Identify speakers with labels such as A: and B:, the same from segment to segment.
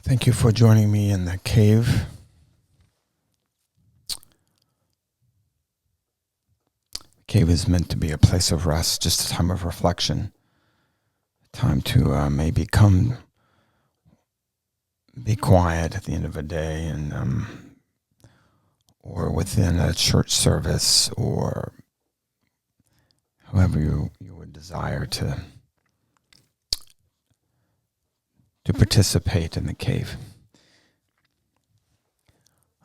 A: Thank you for joining me in the cave. The cave is meant to be a place of rest, just a time of reflection, a time to maybe be quiet at the end of a day, and or within a church service, or however you would desire to participate in the cave.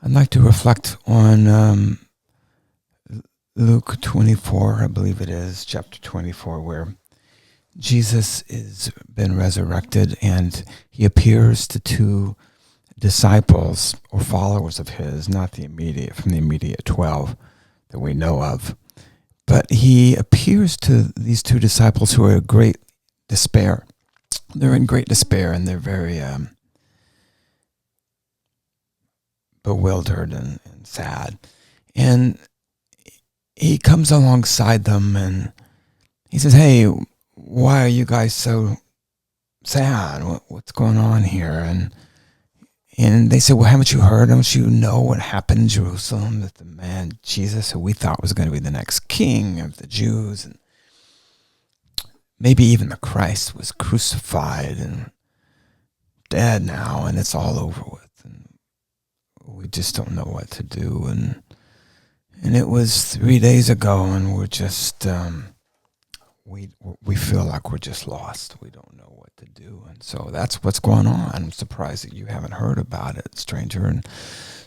A: I'd like to reflect on Luke 24, I believe it is, chapter 24, where Jesus is been resurrected and he appears to two disciples or followers of his, not from the immediate 12 that we know of, but he appears to these two disciples who are in great despair. They're in great despair and they're very bewildered and sad. And he comes alongside them and he says, "Hey, why are you guys so sad? What's going on here?" And they said, "Well, haven't you heard? Don't you know what happened in Jerusalem? That the man Jesus, who we thought was going to be the next king of the Jews, and maybe even the Christ, was crucified and dead now, and it's all over with. And we just don't know what to do. And it was 3 days ago, and we're just we feel like we're just lost. We don't know what to do." And so that's what's going on. I'm surprised that you haven't heard about it, stranger. And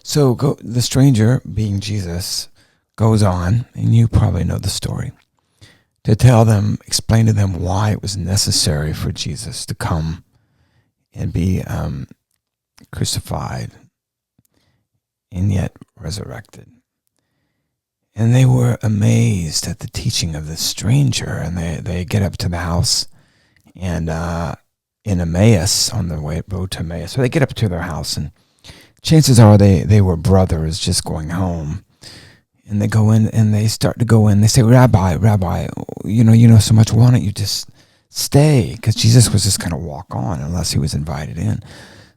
A: so the stranger, being Jesus, goes on, and you probably know the story, to explain to them why it was necessary for Jesus to come and be crucified and yet resurrected. And they were amazed at the teaching of this stranger, and they get up to the house, and in Emmaus, on the road to Emmaus, so they get up to their house, and chances are they were brothers just going home. And they go in, and they start to go in. They say, Rabbi, you know so much. Why don't you just stay? Because Jesus was just going to walk on unless he was invited in.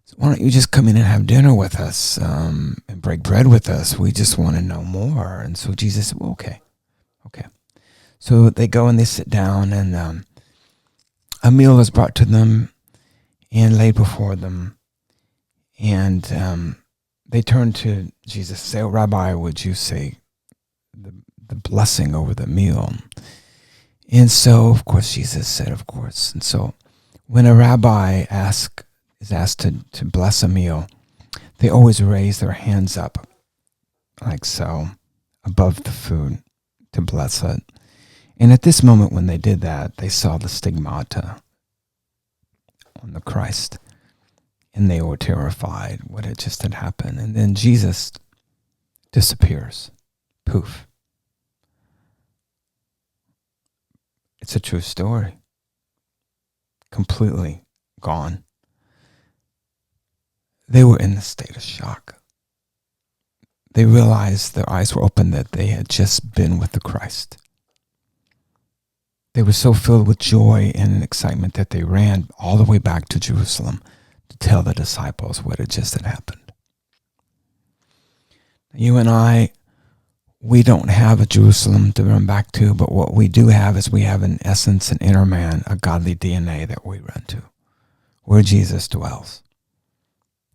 A: So why don't you just come in and have dinner with us and break bread with us? We just want to know more. And so Jesus said, well, okay. So they go and they sit down, and a meal is brought to them and laid before them. And they turn to Jesus and say, "Oh, Rabbi, would you say the blessing over the meal?" And so, of course, Jesus said, of course. And so when a rabbi is asked to bless a meal, they always raise their hands up like so above the food to bless it. And at this moment when they did that, they saw the stigmata on the Christ, and they were terrified what had just happened. And then Jesus disappears. Poof. It's a true story. Completely gone. They were in a state of shock. They realized their eyes were open that they had just been with the Christ. They were so filled with joy and excitement that they ran all the way back to Jerusalem to tell the disciples what had just happened. You and I, we don't have a Jerusalem to run back to, but what we do have is we have an essence, an inner man, a godly DNA that we run to, where Jesus dwells.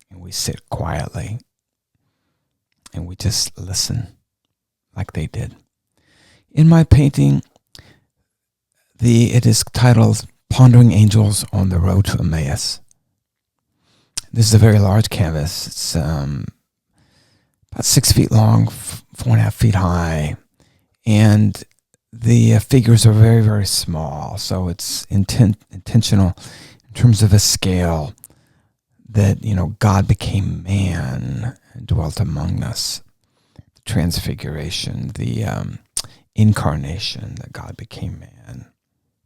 A: And we sit quietly, and we just listen like they did. In my painting, it is titled Pondering Angels on the Road to Emmaus. This is a very large canvas. It's about 6 feet long, 4.5 feet high, and the figures are very, very small. So it's intentional in terms of a scale that, God became man and dwelt among us. The transfiguration, the incarnation, that God became man,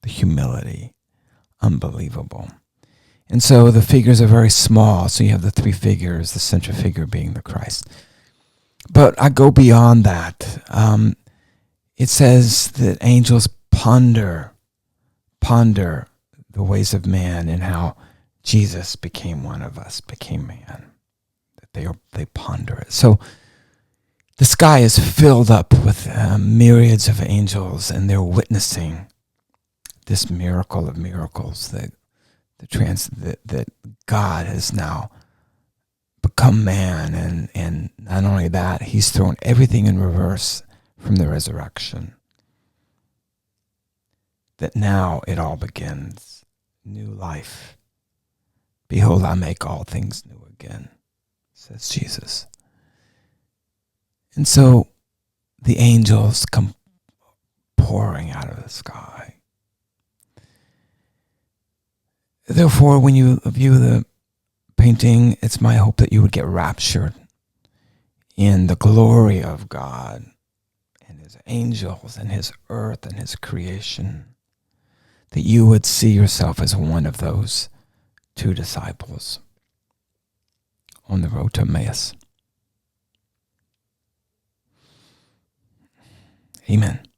A: the humility, unbelievable. And so the figures are very small. So you have the 3 figures, the central figure being the Christ. But I go beyond that. It says that angels ponder the ways of man and how Jesus became one of us, became man. That they ponder it. So the sky is filled up with myriads of angels, and they're witnessing this miracle of miracles that God has now become man, and not only that, he's thrown everything in reverse from the resurrection. That now it all begins. New life. Behold, I make all things new again, says Jesus. And so the angels come pouring out of the sky. Therefore, when you view the painting, it's my hope that you would get raptured in the glory of God and his angels and his earth and his creation, that you would see yourself as one of those two disciples on the road to Emmaus. Amen.